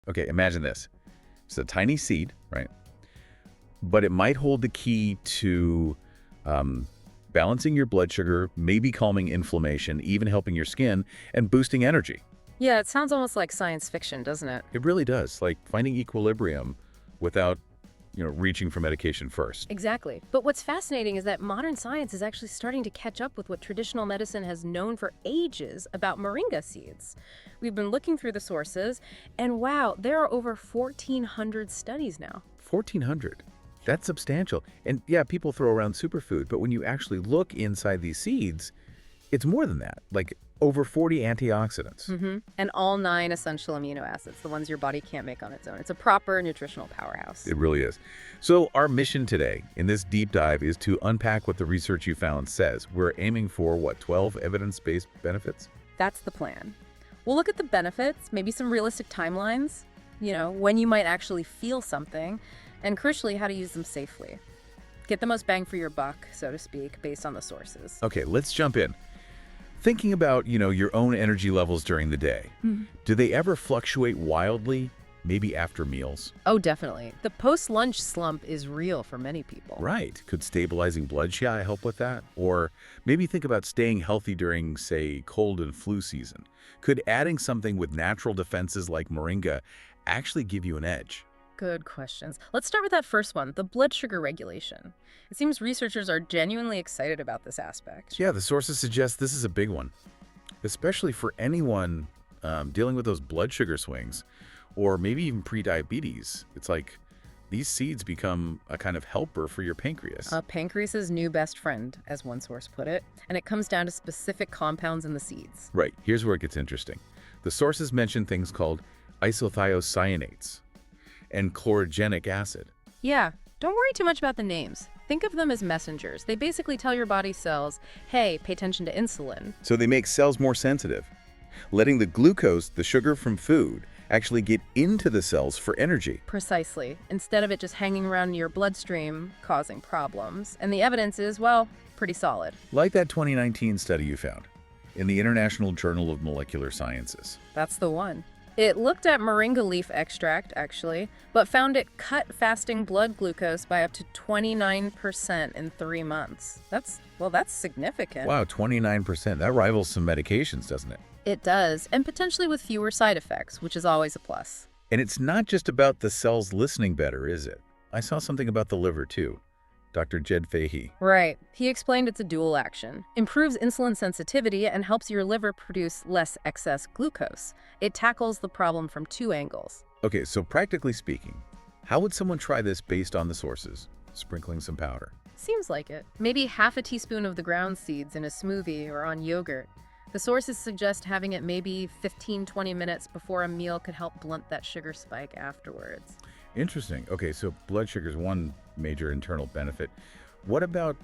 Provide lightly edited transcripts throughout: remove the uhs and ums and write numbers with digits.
Okay, imagine this. It's a tiny seed, right? But it might hold the key to balancing your blood sugar, maybe calming inflammation, even helping your skin, and boosting energy. Yeah, it sounds almost like science fiction, doesn't it? It really does, like finding equilibrium without, reaching for medication first. Exactly. But what's fascinating is that modern science is actually starting to catch up with what traditional medicine has known for ages about moringa seeds. We've been looking through the sources, and wow, there are over 1,400 studies now. 1,400. That's substantial. And yeah, people throw around superfood, but when you actually look inside these seeds, it's more than that, like over 40 antioxidants. And all 9 essential amino acids, the ones your body can't make on its own. It's a proper nutritional powerhouse. It really is. So our mission today in this deep dive is to unpack what the research you found says. We're aiming for, 12 evidence-based benefits? That's the plan. We'll look at the benefits, maybe some realistic timelines, when you might actually feel something, and crucially, how to use them safely. Get the most bang for your buck, so to speak, based on the sources. Okay, let's jump in. Thinking about, your own energy levels during the day, do they ever fluctuate wildly, maybe after meals? Oh, definitely. The post-lunch slump is real for many people. Right. Could stabilizing blood sugar help with that? Or maybe think about staying healthy during, say, cold and flu season. Could adding something with natural defenses like moringa actually give you an edge? Good questions. Let's start with that first one, the blood sugar regulation. It seems researchers are genuinely excited about this aspect. Yeah, the sources suggest this is a big one, especially for anyone dealing with those blood sugar swings, or maybe even pre-diabetes. It's like these seeds become a kind of helper for your pancreas. Pancreas's new best friend, as one source put it, and it comes down to specific compounds in the seeds. Right, here's where it gets interesting. The sources mention things called isothiocyanates and chlorogenic acid. Yeah, don't worry too much about the names. Think of them as messengers. They basically tell your body cells, hey, pay attention to insulin. So they make cells more sensitive, letting the glucose, the sugar from food, actually get into the cells for energy. Precisely. Instead of it just hanging around in your bloodstream, causing problems. And the evidence is, well, pretty solid. Like that 2019 study you found in the International Journal of Molecular Sciences. That's the one. It looked at moringa leaf extract, actually, but found it cut fasting blood glucose by up to 29% in 3 months. That's significant. Wow, 29%. That rivals some medications, doesn't it? It does, and potentially with fewer side effects, which is always a plus. And it's not just about the cells listening better, is it? I saw something about the liver, too. Dr. Jed Fahey. Right. He explained it's a dual action. Improves insulin sensitivity and helps your liver produce less excess glucose. It tackles the problem from 2 angles. Okay, so practically speaking, how would someone try this based on the sources? Sprinkling some powder. Seems like it. Maybe half a teaspoon of the ground seeds in a smoothie or on yogurt. The sources suggest having it maybe 15-20 minutes before a meal could help blunt that sugar spike afterwards. Interesting. Okay, so blood sugar is one major internal benefit. What about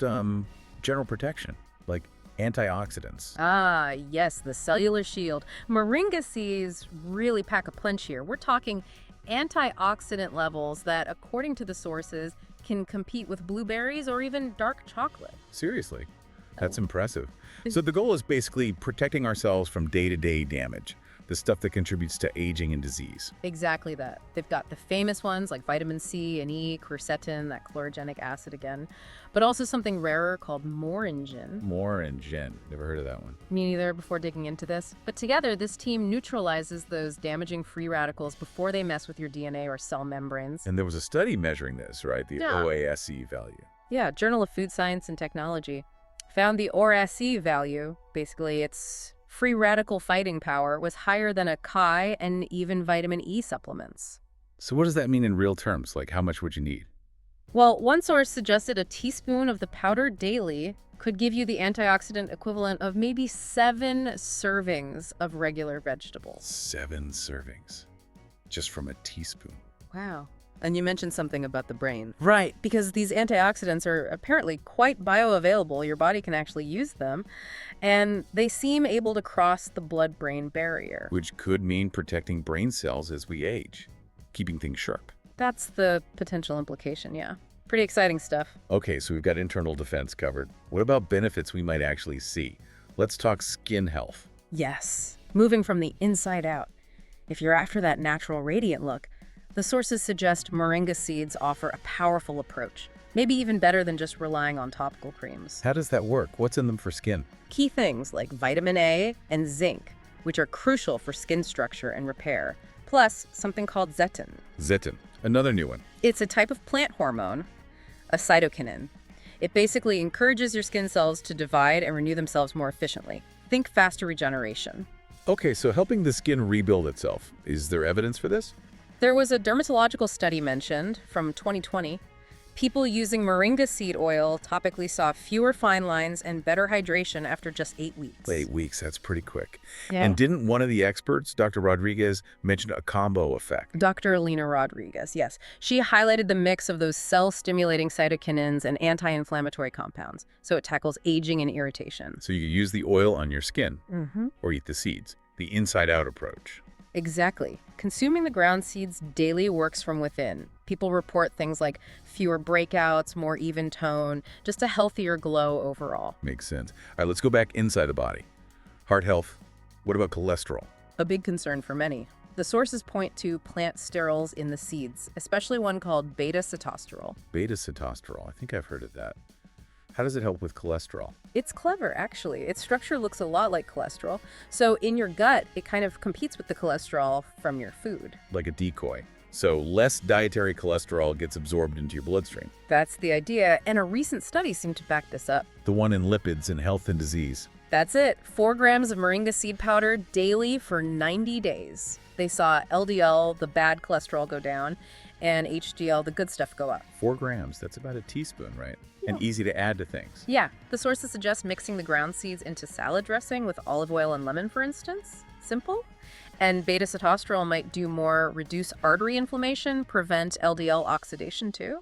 general protection, like antioxidants? Ah, yes, the cellular shield. Moringa seeds really pack a punch here. We're talking antioxidant levels that, according to the sources, can compete with blueberries or even dark chocolate. Seriously, that's impressive. So the goal is basically protecting ourselves from day-to-day damage, the stuff that contributes to aging and disease. Exactly that. They've got the famous ones like vitamin C and E, quercetin, that chlorogenic acid again, but also something rarer called moringin. Moringin. Never heard of that one. Me neither before digging into this. But together, this team neutralizes those damaging free radicals before they mess with your DNA or cell membranes. And there was a study measuring this, right? The OASE value. Yeah, Journal of Food Science and Technology found the OASE value, basically its free radical fighting power, was higher than a Chi and even vitamin E supplements. So what does that mean in real terms? Like, how much would you need? Well, one source suggested a teaspoon of the powder daily could give you the antioxidant equivalent of maybe 7 servings of regular vegetables. 7 servings, just from a teaspoon. Wow. And you mentioned something about the brain. Right, because these antioxidants are apparently quite bioavailable. Your body can actually use them. And they seem able to cross the blood-brain barrier. Which could mean protecting brain cells as we age, keeping things sharp. That's the potential implication, yeah. Pretty exciting stuff. Okay, so we've got internal defense covered. What about benefits we might actually see? Let's talk skin health. Yes. Moving from the inside out. If you're after that natural radiant look, the sources suggest moringa seeds offer a powerful approach, maybe even better than just relying on topical creams. How does that work? What's in them for skin? Key things like vitamin A and zinc, which are crucial for skin structure and repair, plus something called zetin. Zetin, another new one. It's a type of plant hormone, a cytokinin. It basically encourages your skin cells to divide and renew themselves more efficiently. Think faster regeneration. Okay, so helping the skin rebuild itself. Is there evidence for this? There was a dermatological study mentioned from 2020. People using moringa seed oil topically saw fewer fine lines and better hydration after just 8 weeks. 8 weeks, that's pretty quick. Yeah. And didn't one of the experts, Dr. Rodriguez, mention a combo effect? Dr. Alina Rodriguez, yes. She highlighted the mix of those cell-stimulating cytokinins and anti-inflammatory compounds, so it tackles aging and irritation. So you use the oil on your skin, Mm-hmm. or eat the seeds, the inside-out approach. Exactly. Consuming the ground seeds daily works from within. People report things like fewer breakouts, more even tone, just a healthier glow overall. Makes sense. All right, let's go back inside the body. Heart health. What about cholesterol? A big concern for many. The sources point to plant sterols in the seeds, especially one called beta-sitosterol. Beta-sitosterol. I think I've heard of that. How does it help with cholesterol? It's clever, actually. Its structure looks a lot like cholesterol. So in your gut, it kind of competes with the cholesterol from your food. Like a decoy. So less dietary cholesterol gets absorbed into your bloodstream. That's the idea, and a recent study seemed to back this up. The one in lipids and health and disease. That's it. 4 grams of moringa seed powder daily for 90 days. They saw LDL, the bad cholesterol, go down, and HDL, the good stuff, go up. 4 grams. That's about a teaspoon, right? And easy to add to things. Yeah, the sources suggest mixing the ground seeds into salad dressing with olive oil and lemon, for instance. Simple. And beta-sitosterol might do more, reduce artery inflammation, prevent LDL oxidation too.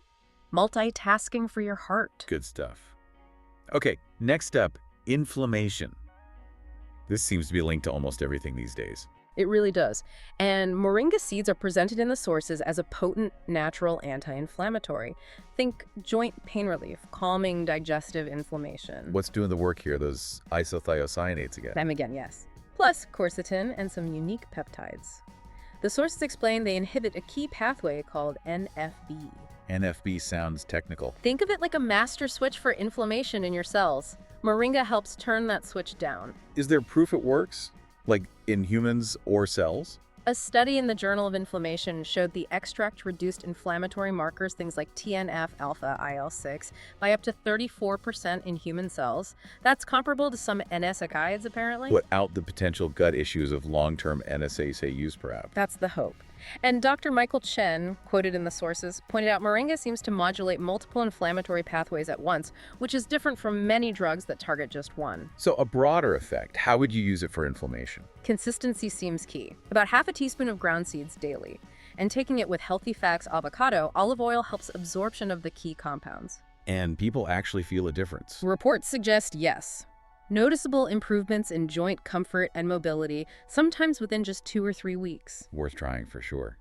Multitasking for your heart. Good stuff. Okay, next up, inflammation. This seems to be linked to almost everything these days. It really does. And moringa seeds are presented in the sources as a potent, natural anti-inflammatory. Think joint pain relief, calming digestive inflammation. What's doing the work here? Those isothiocyanates again. Them again, yes. Plus quercetin and some unique peptides. The sources explain they inhibit a key pathway called NFB. NFB sounds technical. Think of it like a master switch for inflammation in your cells. Moringa helps turn that switch down. Is there proof it works? Like in humans or cells? A study in the Journal of Inflammation showed the extract reduced inflammatory markers, things like TNF-alpha, IL-6, by up to 34% in human cells. That's comparable to some NSAIDs, apparently. Without the potential gut issues of long-term NSAID use, perhaps. That's the hope. And Dr. Michael Chen, quoted in the sources, pointed out moringa seems to modulate multiple inflammatory pathways at once, which is different from many drugs that target just one. So a broader effect, how would you use it for inflammation? Consistency seems key. About half a teaspoon of ground seeds daily. And taking it with Healthy Facts avocado, olive oil helps absorption of the key compounds. And people actually feel a difference. Reports suggest yes. Noticeable improvements in joint comfort and mobility, sometimes within just 2 or 3 weeks. Worth trying for sure.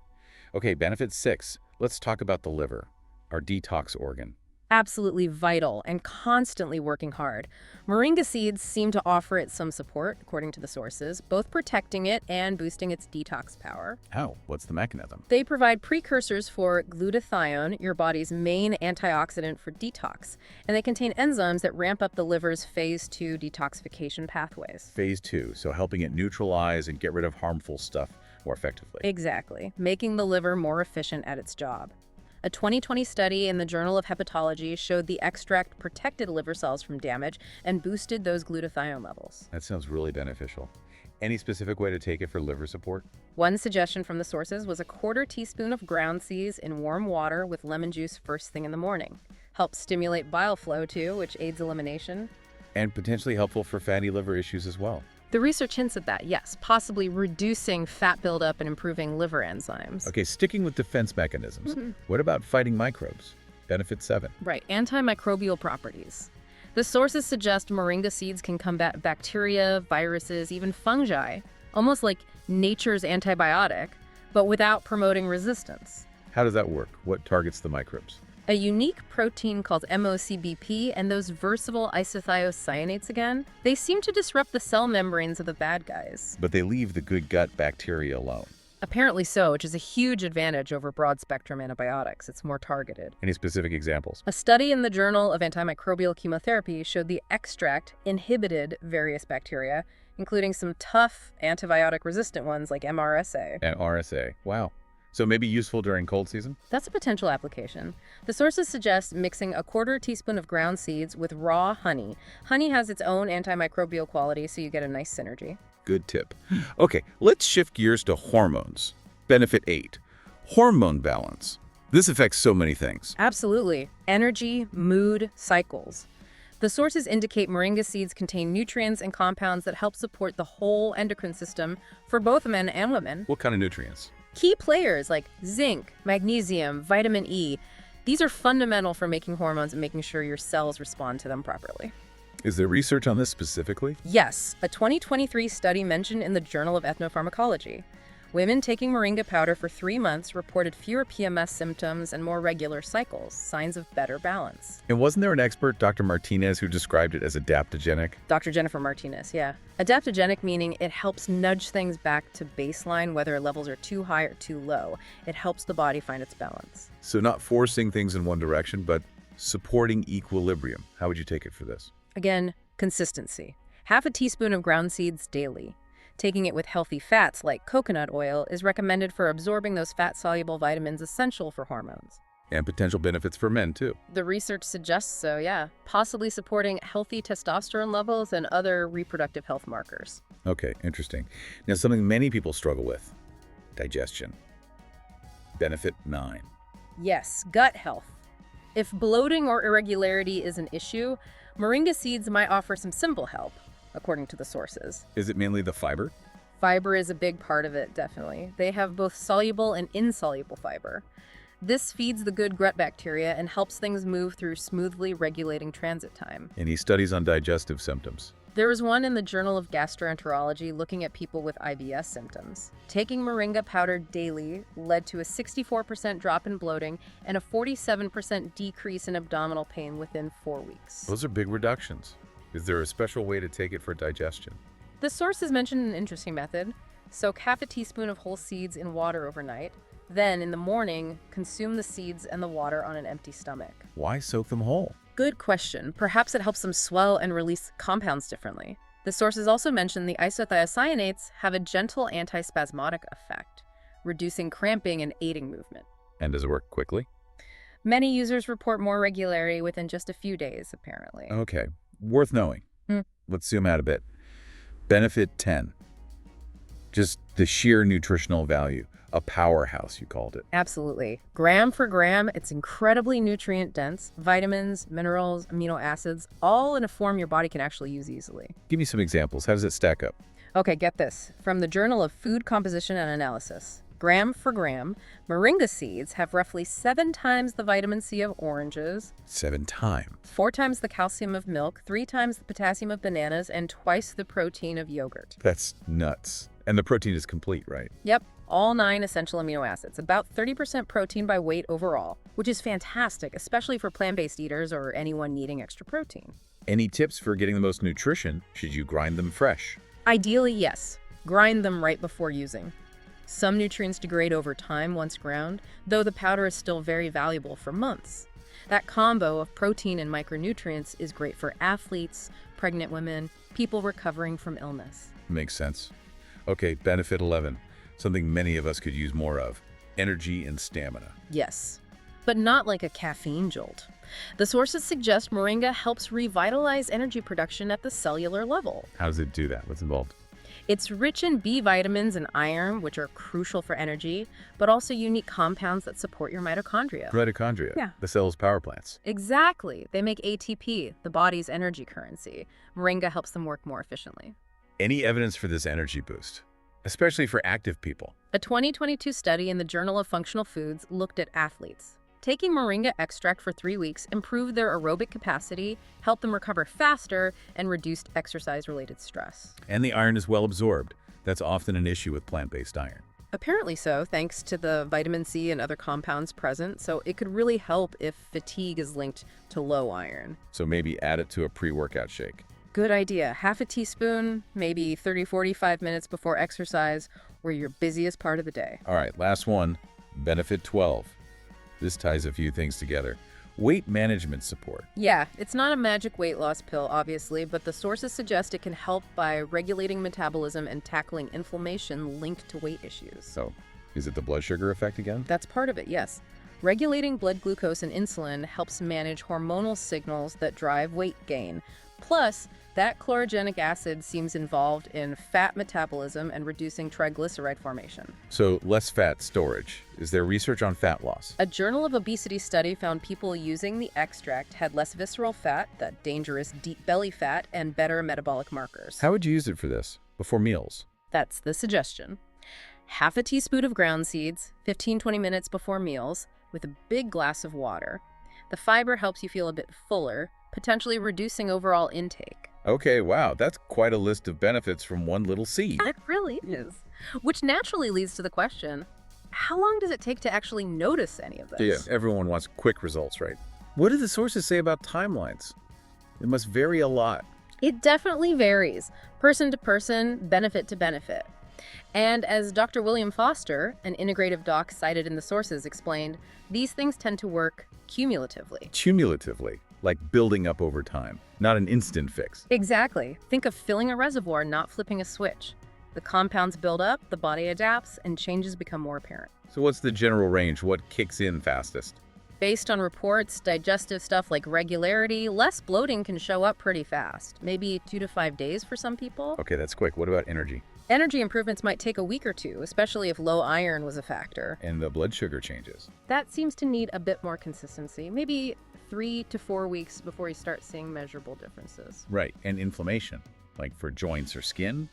Okay, benefit 6. Let's talk about the liver, our detox organ. Absolutely vital and constantly working hard. Moringa seeds seem to offer it some support, according to the sources, both protecting it and boosting its detox power. How? What's the mechanism? They provide precursors for glutathione, your body's main antioxidant for detox, and they contain enzymes that ramp up the liver's phase 2 detoxification pathways. Phase 2, so helping it neutralize and get rid of harmful stuff more effectively. Exactly, making the liver more efficient at its job. A 2020 study in the Journal of Hepatology showed the extract protected liver cells from damage and boosted those glutathione levels. That sounds really beneficial. Any specific way to take it for liver support? One suggestion from the sources was a 1/4 teaspoon of ground seeds in warm water with lemon juice first thing in the morning. Helps stimulate bile flow too, which aids elimination. And potentially helpful for fatty liver issues as well. The research hints at that, yes, possibly reducing fat buildup and improving liver enzymes. Okay, sticking with defense mechanisms. What about fighting microbes? Benefit 7. Right, antimicrobial properties. The sources suggest moringa seeds can combat bacteria, viruses, even fungi, almost like nature's antibiotic, but without promoting resistance. How does that work? What targets the microbes? A unique protein called MOCBP and those versatile isothiocyanates again, they seem to disrupt the cell membranes of the bad guys. But they leave the good gut bacteria alone. Apparently so, which is a huge advantage over broad-spectrum antibiotics. It's more targeted. Any specific examples? A study in the Journal of Antimicrobial Chemotherapy showed the extract inhibited various bacteria, including some tough antibiotic-resistant ones like MRSA. And RSA. Wow. So maybe useful during cold season? That's a potential application. The sources suggest mixing a quarter teaspoon of ground seeds with raw honey. Honey has its own antimicrobial quality, so you get a nice synergy. Good tip. Okay, let's shift gears to hormones. Benefit 8. Hormone balance. This affects so many things. Absolutely. Energy, mood, cycles. The sources indicate moringa seeds contain nutrients and compounds that help support the whole endocrine system for both men and women. What kind of nutrients? Key players like zinc, magnesium, vitamin E. These are fundamental for making hormones and making sure your cells respond to them properly. Is there research on this specifically? Yes, a 2023 study mentioned in the Journal of Ethnopharmacology. Women taking moringa powder for 3 months reported fewer PMS symptoms and more regular cycles, signs of better balance. And wasn't there an expert, Dr. Martinez, who described it as adaptogenic? Dr. Jennifer Martinez, yeah. Adaptogenic meaning it helps nudge things back to baseline, whether levels are too high or too low. It helps the body find its balance. So not forcing things in one direction, but supporting equilibrium. How would you take it for this? Again, consistency. Half a teaspoon of ground seeds daily. Taking it with healthy fats like coconut oil is recommended for absorbing those fat-soluble vitamins essential for hormones. And potential benefits for men, too. The research suggests so, yeah. Possibly supporting healthy testosterone levels and other reproductive health markers. Okay, interesting. Now, something many people struggle with, digestion. Benefit 9. Yes, gut health. If bloating or irregularity is an issue, moringa seeds might offer some simple help, according to the sources. Is it mainly the fiber? Fiber is a big part of it, definitely. They have both soluble and insoluble fiber. This feeds the good gut bacteria and helps things move through smoothly, regulating transit time. Any studies on digestive symptoms? There was one in the Journal of Gastroenterology looking at people with IBS symptoms. Taking moringa powder daily led to a 64% drop in bloating and a 47% decrease in abdominal pain within 4 weeks. Those are big reductions. Is there a special way to take it for digestion? The sources mentioned an interesting method. Soak half a teaspoon of whole seeds in water overnight. Then, in the morning, consume the seeds and the water on an empty stomach. Why soak them whole? Good question. Perhaps it helps them swell and release compounds differently. The sources also mentioned the isothiocyanates have a gentle antispasmodic effect, reducing cramping and aiding movement. And does it work quickly? Many users report more regularity within just a few days, apparently. Okay, worth knowing. Let's zoom out a bit. Benefit 10. Just the sheer nutritional value. A powerhouse, you called it. Absolutely. Gram for gram, it's incredibly nutrient-dense. Vitamins, minerals, amino acids, all in a form your body can actually use easily. Give me some examples. How does it stack up? Okay, get this. From the Journal of Food Composition and Analysis. Gram for gram, moringa seeds have roughly 7 times the vitamin C of oranges, 7 times. 4 times the calcium of milk, 3 times the potassium of bananas, and twice the protein of yogurt. That's nuts. And the protein is complete, right? Yep, all 9 essential amino acids, about 30% protein by weight overall, which is fantastic, especially for plant-based eaters or anyone needing extra protein. Any tips for getting the most nutrition? Should you grind them fresh? Ideally, yes. Grind them right before using. Some nutrients degrade over time once ground, though the powder is still very valuable for months. That combo of protein and micronutrients is great for athletes, pregnant women, people recovering from illness. Makes sense. Okay, benefit 11. Something many of us could use more of. Energy and stamina. Yes, but not like a caffeine jolt. The sources suggest moringa helps revitalize energy production at the cellular level. How does it do that? What's involved? It's rich in B vitamins and iron, which are crucial for energy, but also unique compounds that support your mitochondria. Mitochondria. Yeah. The cell's power plants. Exactly. They make ATP, the body's energy currency. Moringa helps them work more efficiently. Any evidence for this energy boost? Especially for active people. A 2022 study in the Journal of Functional Foods looked at athletes. Taking moringa extract for 3 weeks improved their aerobic capacity, helped them recover faster, and reduced exercise-related stress. And the iron is well absorbed. That's often an issue with plant-based iron. Apparently so, thanks to the vitamin C and other compounds present, so it could really help if fatigue is linked to low iron. So maybe add it to a pre-workout shake. Good idea. Half a teaspoon, maybe 30-45 minutes before exercise or your busiest part of the day. All right, last one, benefit 12. This ties a few things together. Weight management support. Yeah, it's not a magic weight loss pill, obviously, but the sources suggest it can help by regulating metabolism and tackling inflammation linked to weight issues. So, is it the blood sugar effect again? That's part of it, yes. Regulating blood glucose and insulin helps manage hormonal signals that drive weight gain. Plus, that chlorogenic acid seems involved in fat metabolism and reducing triglyceride formation. So, less fat storage. Is there research on fat loss? A Journal of Obesity study found people using the extract had less visceral fat, that dangerous deep belly fat, and better metabolic markers. How would you use it for this? Before meals? That's the suggestion. Half a teaspoon of ground seeds, 15-20 minutes before meals, with a big glass of water. The fiber helps you feel a bit fuller, potentially reducing overall intake. Okay, wow, that's quite a list of benefits from one little seed. It really is. Which naturally leads to the question, how long does it take to actually notice any of this? Yeah, everyone wants quick results, right? What do the sources say about timelines? It must vary a lot. It definitely varies, person to person, benefit to benefit. And as Dr. William Foster, an integrative doc cited in the sources, explained, these things tend to work cumulatively. Cumulatively, like building up over time, not an instant fix. Exactly. Think of filling a reservoir, not flipping a switch. The compounds build up, the body adapts, and changes become more apparent. So what's the general range? What kicks in fastest? Based on reports, digestive stuff like regularity, less bloating can show up pretty fast. Maybe 2 to 5 days for some people. Okay, that's quick. What about energy? Energy improvements might take a week or two, especially if low iron was a factor. And the blood sugar changes. That seems to need a bit more consistency, maybe 3 to 4 weeks before you start seeing measurable differences. Right, and inflammation, like for joints or skin?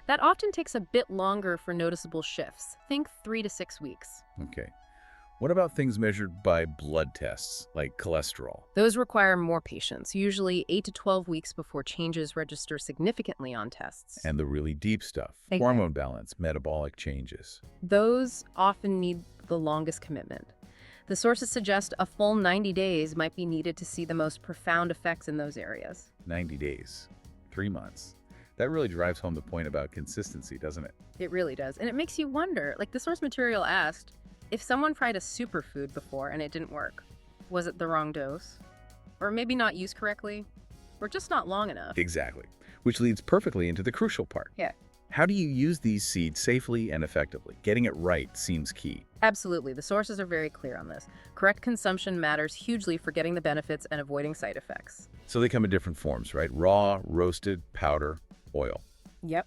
That often takes a bit longer for noticeable shifts. Think 3 to 6 weeks. Okay. What about things measured by blood tests, like cholesterol? Those require more patience, usually 8 to 12 weeks before changes register significantly on tests. And the really deep stuff, Exactly. hormone balance, metabolic changes. Those often need the longest commitment. The sources suggest a full 90 days might be needed to see the most profound effects in those areas. 90 days, 3 months. That really drives home the point about consistency, doesn't it? It really does. And it makes you wonder, like the source material asked, if someone tried a superfood before and it didn't work, was it the wrong dose? Or maybe not used correctly? Or just not long enough? Exactly. Which leads perfectly into the crucial part. Yeah. How do you use these seeds safely and effectively? Getting it right seems key. Absolutely. The sources are very clear on this. Correct consumption matters hugely for getting the benefits and avoiding side effects. So they come in different forms, right? Raw, roasted, powder, oil. Yep.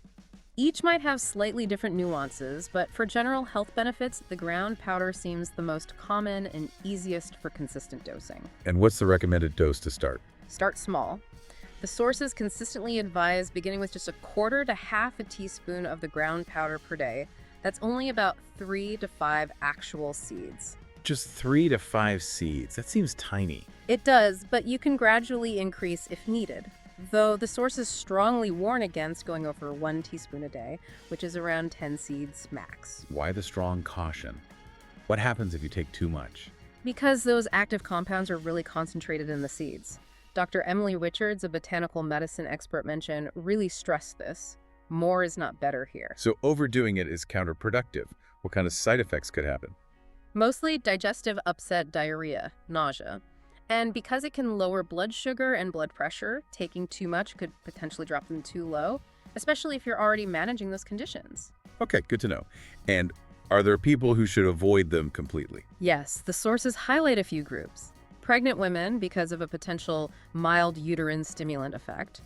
Each might have slightly different nuances, but for general health benefits, the ground powder seems the most common and easiest for consistent dosing. And what's the recommended dose to start? Start small. The sources consistently advise beginning with just 1/4 to 1/2 a teaspoon of the ground powder per day. That's only about 3 to 5 actual seeds. Just 3 to 5 seeds. That seems tiny. It does, but you can gradually increase if needed. Though the sources strongly warn against going over 1 teaspoon a day, which is around 10 seeds max. Why the strong caution? What happens if you take too much? Because those active compounds are really concentrated in the seeds. Dr. Emily Richards, a botanical medicine expert, mentioned really stressed this. More is not better here. So overdoing it is counterproductive. What kind of side effects could happen? Mostly digestive upset, diarrhea, nausea. And because it can lower blood sugar and blood pressure, taking too much could potentially drop them too low, especially if you're already managing those conditions. Okay, good to know. And are there people who should avoid them completely? Yes, the sources highlight a few groups. Pregnant women, because of a potential mild uterine stimulant effect.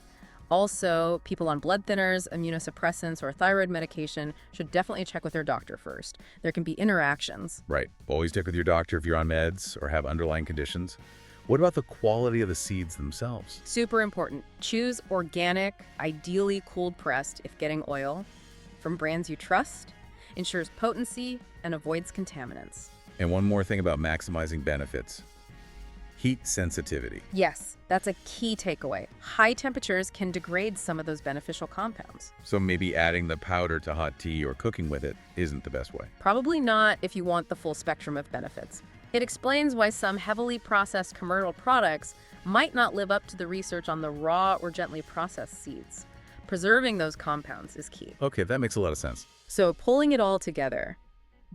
Also, people on blood thinners, immunosuppressants, or thyroid medication should definitely check with their doctor first. There can be interactions. Right. Always check with your doctor if you're on meds or have underlying conditions. What about the quality of the seeds themselves? Super important. Choose organic, ideally cold pressed if getting oil, from brands you trust, ensures potency, and avoids contaminants. And one more thing about maximizing benefits. Heat sensitivity. Yes, that's a key takeaway. High temperatures can degrade some of those beneficial compounds. So maybe adding the powder to hot tea or cooking with it isn't the best way. Probably not if you want the full spectrum of benefits. It explains why some heavily processed commercial products might not live up to the research on the raw or gently processed seeds. Preserving those compounds is key. Okay, that makes a lot of sense. So pulling it all together,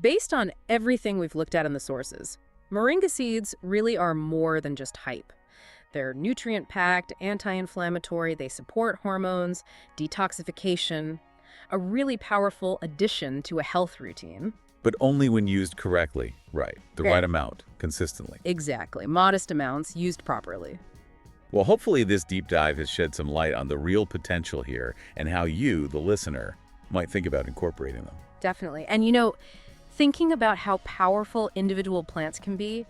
based on everything we've looked at in the sources, moringa seeds really are more than just hype. They're nutrient-packed, anti-inflammatory, they support hormones, detoxification, a really powerful addition to a health routine. But only when used correctly, right? The Okay. right amount, consistently. Exactly. Modest amounts used properly. Well, hopefully this deep dive has shed some light on the real potential here and how you, the listener, might think about incorporating them. Definitely. And thinking about how powerful individual plants can be,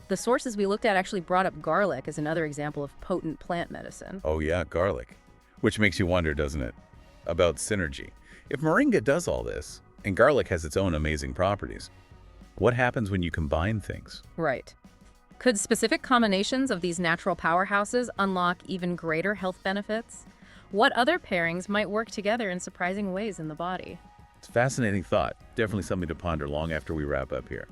the sources we looked at actually brought up garlic as another example of potent plant medicine. Oh yeah, garlic. Which makes you wonder, doesn't it? About synergy. If moringa does all this, and garlic has its own amazing properties, what happens when you combine things? Right. Could specific combinations of these natural powerhouses unlock even greater health benefits? What other pairings might work together in surprising ways in the body? It's a fascinating thought. Definitely something to ponder long after we wrap up here.